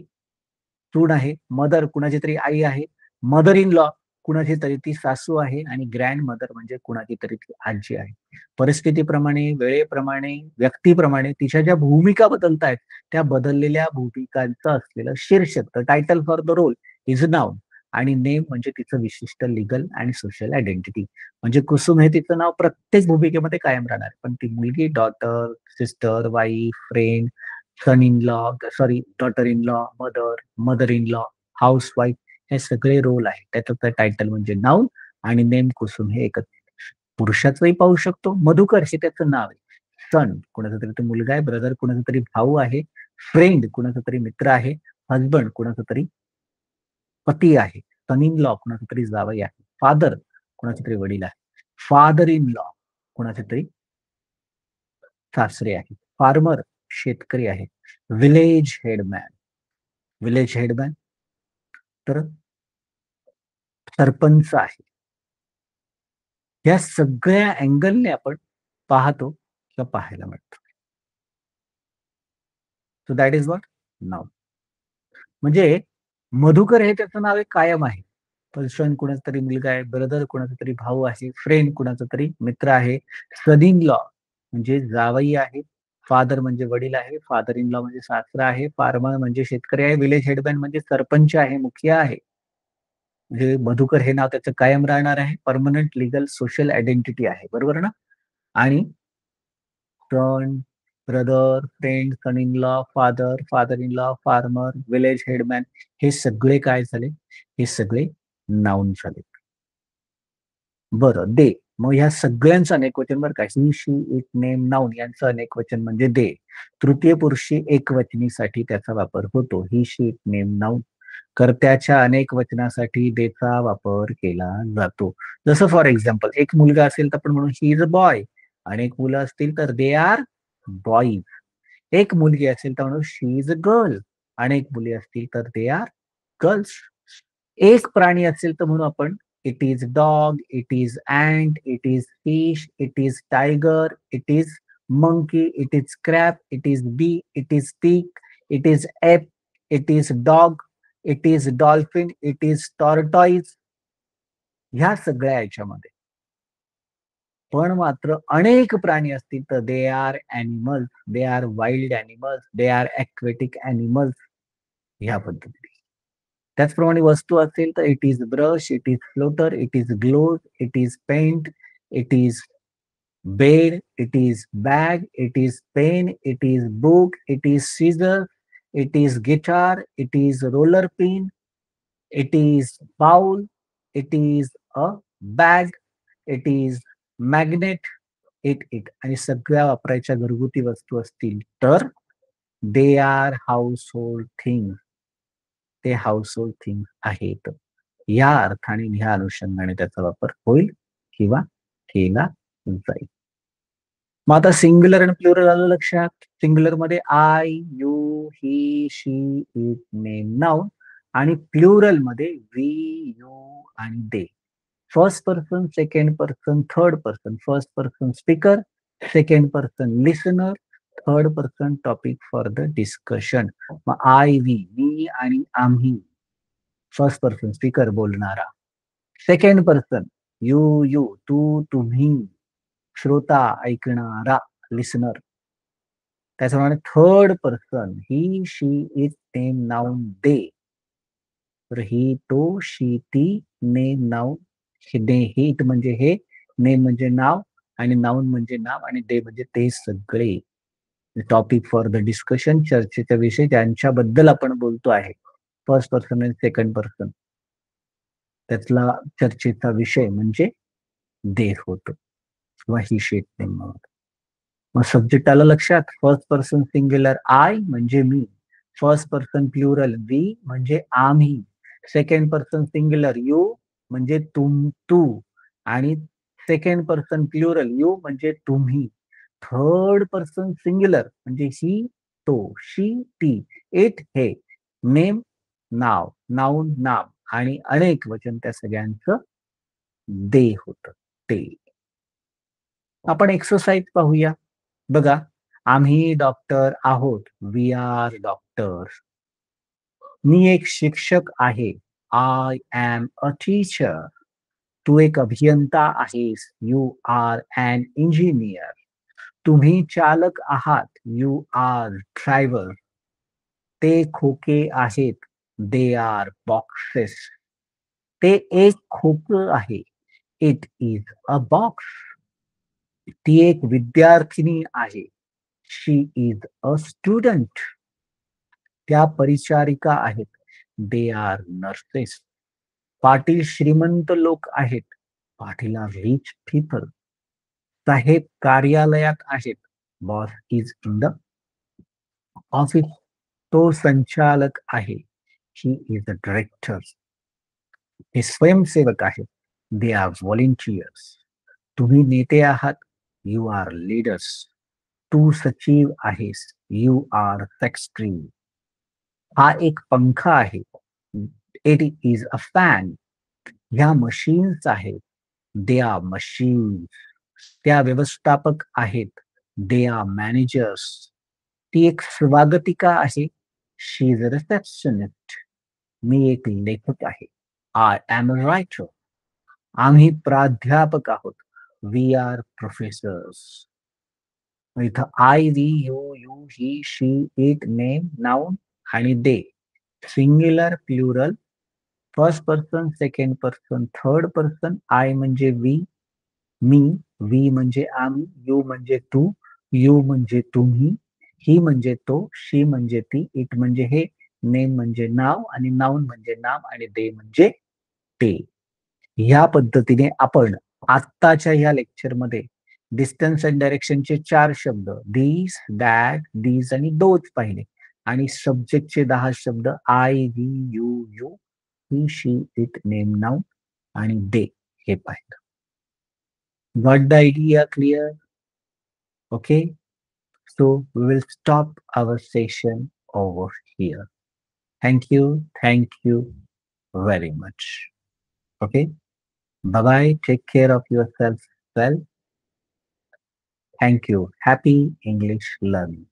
सून आहे, मदर कुणाची तरी आई आहे, मदर इन लॉ कुणाची तरी ती सासू आहे आणि ग्रँड मदर म्हणजे कुणाची तरी ती आजी आहे. परिस्थितीप्रमाणे, वेळेप्रमाणे, व्यक्तीप्रमाणे तिच्या ज्या भूमिका बदलतायत, त्या बदललेल्या भूमिकांचं असलेलं शीर्षक, the title for the role is noun. आणि नेम म्हणजे तिचं विशिष्ट लीगल आणि सोशल आयडेंटिटी. म्हणजे कुसुम हे तिचं नाव प्रत्येक भूमिकेमध्ये कायम राहणार. पण ती मुलगी daughter, sister, wife, friend, son in law, sorry daughter in law, mother, mother in law, housewife हे सगळे रोल आहेत. त्याचं टायटल म्हणजे नाउन आणि नेम कुसुम हे एकच. पुरुषाचंही पाहू शकतो. मधुकर हे त्याचं नाव आहे. सन कोणाचा तरी तो मुलगा आहे, ब्रदर कोणाचा तरी भाऊ आहे, फ्रेंड कोणाचा तरी मित्र आहे, हजबंड कोणाचा तरी पती आहे, सन इन लॉ कोणाचा तरी जावई आहे, फादर कोणाचे तरी वडील आहे, फादर इन लॉ कोणाचे तरी सासरे आहे, फार्मर शेतकरी आहे, विलेज हेडमॅन विलेज हेडमॅन तर सरपंच आहे. या सगळ्या अँगलने आपण पाहतो किंवा पाहायला मिळतो. सो दॅट इज व्हॉट नाव. म्हणजे मधुकर हे त्याचं नाव एक कायम आहे. पर्सन कुणाचा तरी मुलगा आहे, ब्रदर कुणाचा तरी भाऊ आहे, फ्रेंड कुणाचा तरी मित्र आहे, सन इन लॉ म्हणजे जावई आहे, फादर म्हणजे वडील आहे, फादर इन लॉ म्हणजे सासरा आहे, फार्मर म्हणजे शेतकरी आहे, विलेज हेडमॅन म्हणजे सरपंच आहे, मुखिया आहे. म्हणजे मधुकर हे नाव त्याचं कायम राहणार आहे. परमनंट लीगल सोशल आयडेंटिटी आहे. बरोबर ना? आणि son, brother, friend, son in law, father, father in law, farmer, village headman हे सगळे काय झाले? हे सगळे नाउन झाले. बरं, दे. मग ह्या सगळ्यांचं अनेकवचन बरं का. ही, शी, इट, नेम, नाउन यांचं अनेकवचन म्हणजे दे. तृतीय पुरुषी एकवचनीसाठी त्याचा वापर होतो. ही, शी, इट, नेम, नाउन. कर्त्याच्या अनेक वचनासाठी देचा वापर केला जातो. जसं फॉर एक्झाम्पल एक मुलगा असेल तर आपण म्हणू ही इज अ बॉय. अनेक मुलं असतील तर दे आर बॉईज. एक मुलगी असेल तर म्हणू शी इज अ गर्ल. अनेक मुली असतील तर दे आर गर्ल्स. एक प्राणी असेल तर म्हणू आपण it is dog, it is ant, it is fish, it is tiger, it is monkey, it is crab, it is bee, it is pig, it is ape, it is dog, it is dolphin, it is tortoise. ह्या सगळ्या याच्यामध्ये पण मात्र अनेक प्राणी असतील तर they are animals, they are wild animals, they are aquatic animals. ह्या पद्धतीने त्याचप्रमाणे वस्तू असेल तर it is brush, it is floater, it is glove, it is paint, it is bed, it is bag, it is pen, it is book, it is scissor, it is guitar, it is roller pin, it is bowl, it is a bag, it is magnet, it आणि सगळ्या वापरायच्या घरगुती वस्तू असतील तर they are household thing. ते household thing आहेत. या अर्थाने ह्या अनुषंगाने त्याचा वापर होईल किंवा केला जाईल. मग आता सिंग्युलर आणि प्लुरल आलं लक्षात. सिंग्युलर मध्ये I, you, he, she, it, name, noun आणि प्लुरल मध्ये वी, यू आणि they. First person, second person, third person. First person speaker, second person listener, third person topic for the discussion. मग I, we, मी आणि आम्ही. First person speaker बोलणारा. Second person you, you, तू, तुम्ही, श्रोता ऐकणारा, लिसनर. त्याचप्रमाणे third person he, she, it, name, noun, they. तर ही, तो, शी, ती, नेम, नाउन. दे ही म्हणजे हे, नेम म्हणजे नाव आणि नाउन म्हणजे नाव आणि दे म्हणजे ते सगळे. टॉपिक फॉर द डिस्कशन चर्चेचा विषय ज्यांच्याबद्दल आपण बोलतो आहे. फर्स्ट पर्सन आणि सेकंड पर्सन त्यातला चर्चेचा विषय म्हणजे दे होतो किंवा ही शेट नेम. मग सब्जेक्ट आलं लक्षात. फर्स्ट पर्सन सिंग्युलर आय म्हणजे मी, फर्स्ट पर्सन प्लुरल वी म्हणजे आम्ही, सेकंड पर्सन सिंग्युलर यू म्हणजे तू आणि सेकंड पर्सन प्लुरल यू म्हणजे तुम्ही, थर्ड पर्सन सिंग्युलर म्हणजे ही, तो, शी, ती, इट हे, नेम नाव, नाउन नाम आणि अनेक वचन त्या सगळ्यांचं दे होत. ते आपण एक्सरसाइज पाहूया. बघा, आम्ही डॉक्टर आहोत. We R doctors. मी एक शिक्षक आहे. I am a teacher. तू एक अभियंता आहेस. You are an engineer. तुम्ही चालक आहात. You are driver. ते खोके आहेत. They are boxes. ते एक खोकं आहे. It is a box. ती एक विद्यार्थिनी आहे. She is a student. त्या परिचारिका आहेत. They R nurses. पाटील श्रीमंत लोक आहेत. Patil are rich people. साहेब कार्यालयात आहेत. Boss is in the office. तो संचालक आहे. He is the director. हे स्वयंसेवक आहेत. They are volunteers. तुम्ही नेते आहात. You are leaders. तू सचिव आहेस. You are secretary. हा एक पंखा आहे. It is a fan. ह्या मशीन्स आहेत. They are machines. त्या व्यवस्थापक आहेत. They are managers. ती एक स्वागतिका आहे. She is a receptionist. मी एक लेखक आहे. I am a writer. आम्ही प्राध्यापक आहोत. We are professors. इथं I, we, you, you, he, she, it, name, noun आणि they. Singular, plural, first person, second person, third person. I म्हणजे वी, मी, वी म्हणजे आम्ही, यू म्हणजे तू, यू म्हणजे तुम्ही, ही म्हणजे तो, शी म्हणजे ती, इट म्हणजे हे, नेम म्हणजे नाव आणि नाउन म्हणजे नाम आणि दे म्हणजे ते. ह्या पद्धतीने आपण आत्ताच्या ह्या लेक्चरमध्ये डिस्टन्स अँड डायरेक्शनचे 4 शब्द दिस, दॅट, दीज आणि दोज पाहिले आणि सब्जेक्टचे 10 शब्द I, we, you, you, he, she, it, name, noun आणि दे हे पाहिलं. Got the idea clear? Okay, so we will stop our session over here. Thank you very much. Okay, bye bye. Take care of yourself well. Thank you. Happy English learning.